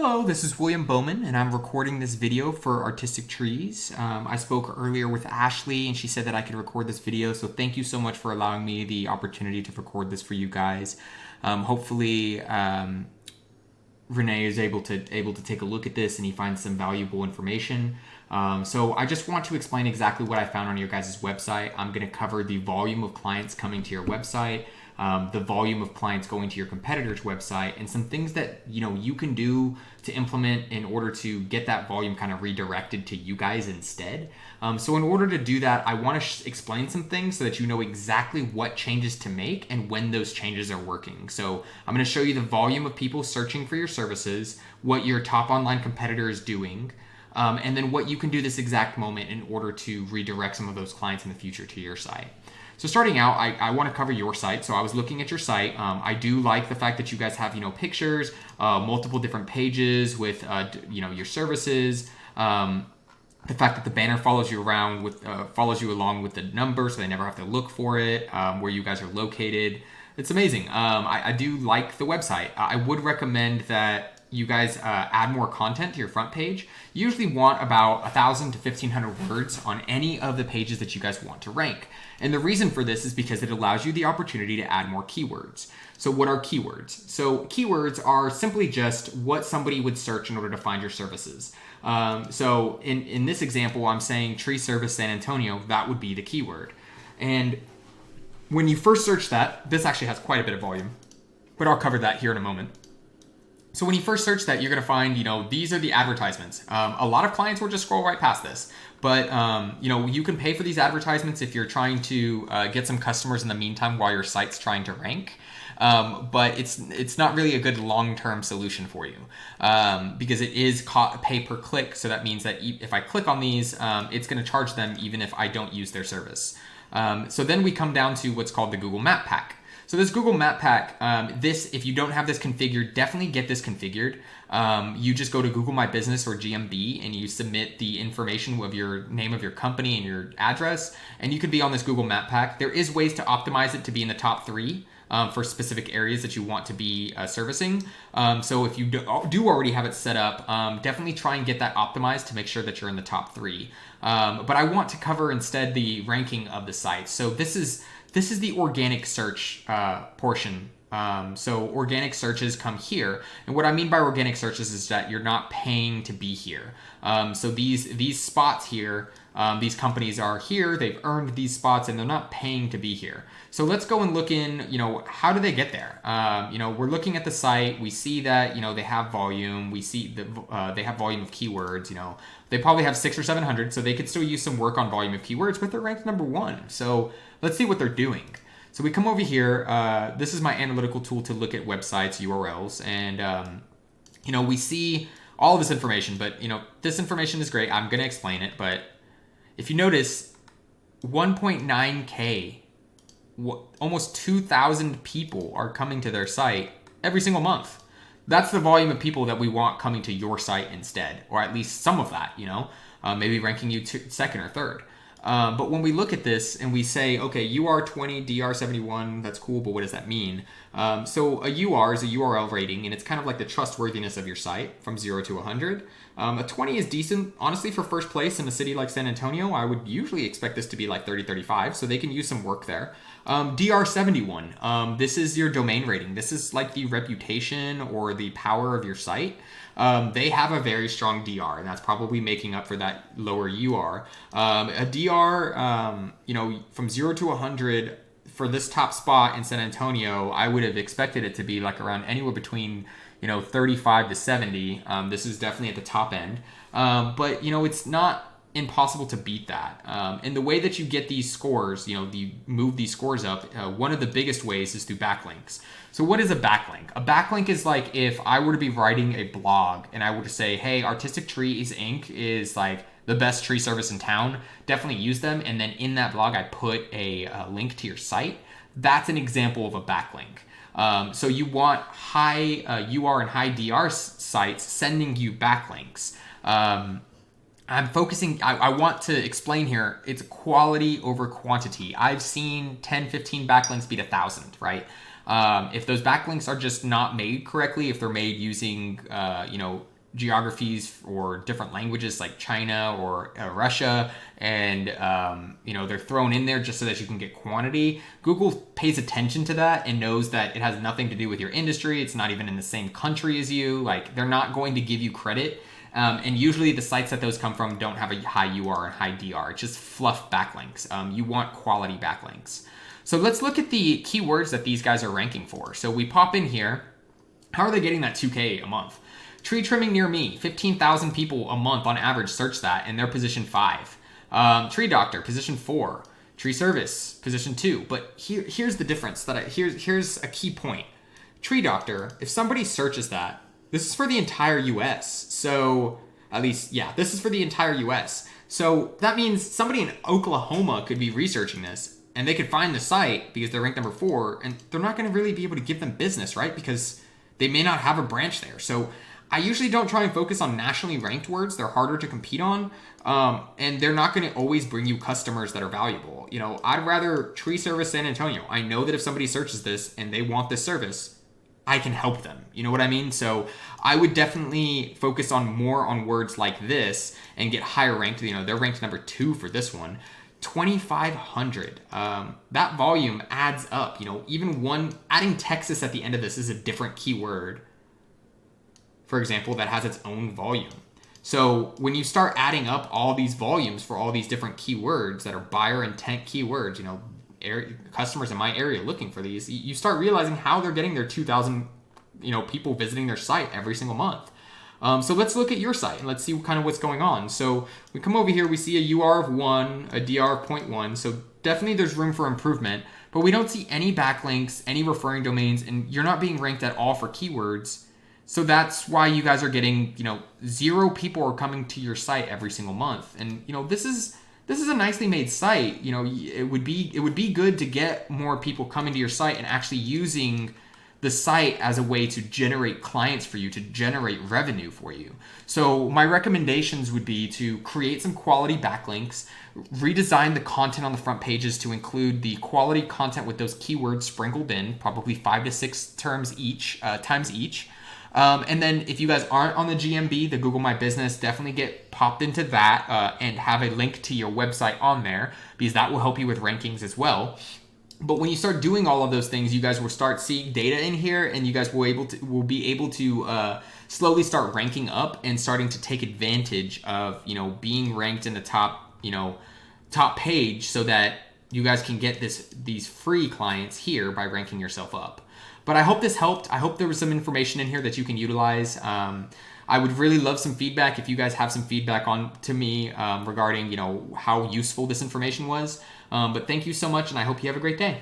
Hello, this is William Bowman, and I'm recording this video for Artistic Trees. I spoke earlier with Ashley, and she said that I could record this video, so thank you so much for allowing me the opportunity to record this for you guys. Hopefully, Renee is able to take a look at this and he finds some valuable information. So I just want to explain exactly what I found on your guys' website. I'm going to cover the volume of clients coming to your website, the volume of clients going to your competitor's website, and some things that you can do to implement in order to get that volume kind of redirected to you guys instead. So in order to do that, I want to explain some things so that you know exactly what changes to make and when those changes are working. So I'm going to show you the volume of people searching for your services, what your top online competitor is doing, and then what you can do this exact moment in order to redirect some of those clients in the future to your site. So starting out, I want to cover your site. So I was looking at your site. I do like the fact that you guys have pictures, multiple different pages with your services. The fact that the banner follows you around with follows you along with the number, so they never have to look for it. Where you guys are located, it's amazing. I do like the website. I would recommend that you guys add more content to your front page. You usually want about 1,000 to 1,500 words on any of the pages that you guys want to rank. And the reason for this is because it allows you the opportunity to add more keywords. So what are keywords? So keywords are simply just what somebody would search in order to find your services. So in this example, I'm saying tree service San Antonio, that would be the keyword. And when you first search that, this actually has quite a bit of volume, but I'll cover that here in a moment. So when you first search that, you're going to find, these are the advertisements. A lot of clients will just scroll right past this, but you can pay for these advertisements if you're trying to get some customers in the meantime while your site's trying to rank. But it's not really a good long-term solution for you because it is pay per click. So that means that if I click on these, it's going to charge them even if I don't use their service. So then we come down to what's called the Google Map Pack. So this Google Map Pack, if you don't have this configured, definitely get this configured. You just go to Google My Business or GMB and you submit the information of your name of your company and your address, and you could be on this Google Map Pack. There is ways to optimize it to be in the top 3 for specific areas that you want to be servicing. So if you do already have it set up, definitely try and get that optimized to make sure that you're in the top 3. But I want to cover instead the ranking of the site. So this is the organic search portion. So organic searches come here. And what I mean by organic searches is that you're not paying to be here. So these spots here, these companies are here, they've earned these spots and they're not paying to be here. So let's go and look in, how do they get there? We're looking at the site, we see that, they have volume, we see they have volume of keywords, they probably have 600 or 700, so they could still use some work on volume of keywords, but they're ranked number 1. So let's see what they're doing. So we come over here, this is my analytical tool to look at websites, URLs, and we see all of this information, but this information is great, I'm gonna explain it, but if you notice, 1.9K, almost 2,000 people are coming to their site every single month. That's the volume of people that we want coming to your site instead, or at least some of that, maybe ranking you second or third. But when we look at this and we say, okay, UR20, DR71, that's cool, but what does that mean? So a UR is a URL rating, and it's kind of like the trustworthiness of your site from 0 to 100. A 20 is decent. Honestly, for first place in a city like San Antonio, I would usually expect this to be like 30, 35, so they can use some work there. DR71, this is your domain rating. This is like the reputation or the power of your site. They have a very strong DR, and that's probably making up for that lower UR. A DR, from 0 to 100 for this top spot in San Antonio, I would have expected it to be like around anywhere between 35 to 70. This is definitely at the top end, but it's not impossible to beat that. And the way that you get these scores, you move these scores up, one of the biggest ways is through backlinks. So what is a backlink? A backlink is like if I were to be writing a blog and I were to say, hey, Artistic Trees Inc. is like the best tree service in town, definitely use them. And then in that blog, I put a link to your site. That's an example of a backlink. So you want high UR and high DR sites sending you backlinks. I'm focusing, I want to explain here, it's quality over quantity. I've seen 10, 15 backlinks beat 1,000, right? If those backlinks are just not made correctly, if they're made using, geographies or different languages like China or Russia, and they're thrown in there just so that you can get quantity, Google pays attention to that and knows that it has nothing to do with your industry. It's not even in the same country as you. Like, they're not going to give you credit. And usually the sites that those come from don't have a high UR and high DR. It's just fluff backlinks. You want quality backlinks. So let's look at the keywords that these guys are ranking for. So we pop in here. How are they getting that 2K a month? Tree trimming near me, 15,000 people a month on average search that, and they're position 5. Tree doctor, position 4. Tree service, position 2. But here's the difference. Here's a key point. Tree doctor, if somebody searches that, this is for the entire US. So, at least, yeah, this is for the entire US. So that means somebody in Oklahoma could be researching this, and they could find the site because they're ranked number 4, and they're not going to really be able to give them business, right? Because they may not have a branch there. So I usually don't try and focus on nationally ranked words. They're harder to compete on, and they're not going to always bring you customers that are valuable. I'd rather tree service San Antonio. I know that if somebody searches this and they want this service, I can help them. You know what I mean? So I would definitely focus on more on words like this and get higher ranked. They're ranked number 2 for this one. 2,500. That volume adds up. Even adding Texas at the end of this is a different keyword, for example, that has its own volume. So when you start adding up all these volumes for all these different keywords that are buyer intent keywords, customers in my area looking for these, you start realizing how they're getting their 2,000, people visiting their site every single month. So let's look at your site and let's see kind of what's going on. So we come over here, we see a UR of 1, a DR of 0.1. So definitely there's room for improvement, but we don't see any backlinks, any referring domains, and you're not being ranked at all for keywords. So that's why you guys are getting, 0 people are coming to your site every single month. And, this is a nicely made site. It would be good to get more people coming to your site and actually using the site as a way to generate clients for you, to generate revenue for you. So my recommendations would be to create some quality backlinks, redesign the content on the front pages to include the quality content with those keywords sprinkled in, probably 5 to 6 times each. And then if you guys aren't on the GMB, the Google My Business, definitely get popped into that and have a link to your website on there, because that will help you with rankings as well. But when you start doing all of those things, you guys will start seeing data in here, and you guys will be able to slowly start ranking up and starting to take advantage of being ranked in the top page, so that you guys can get these free clients here by ranking yourself up. But I hope this helped. I hope there was some information in here that you can utilize. I would really love some feedback if you guys have some feedback to me regarding how useful this information was. But thank you so much, and I hope you have a great day.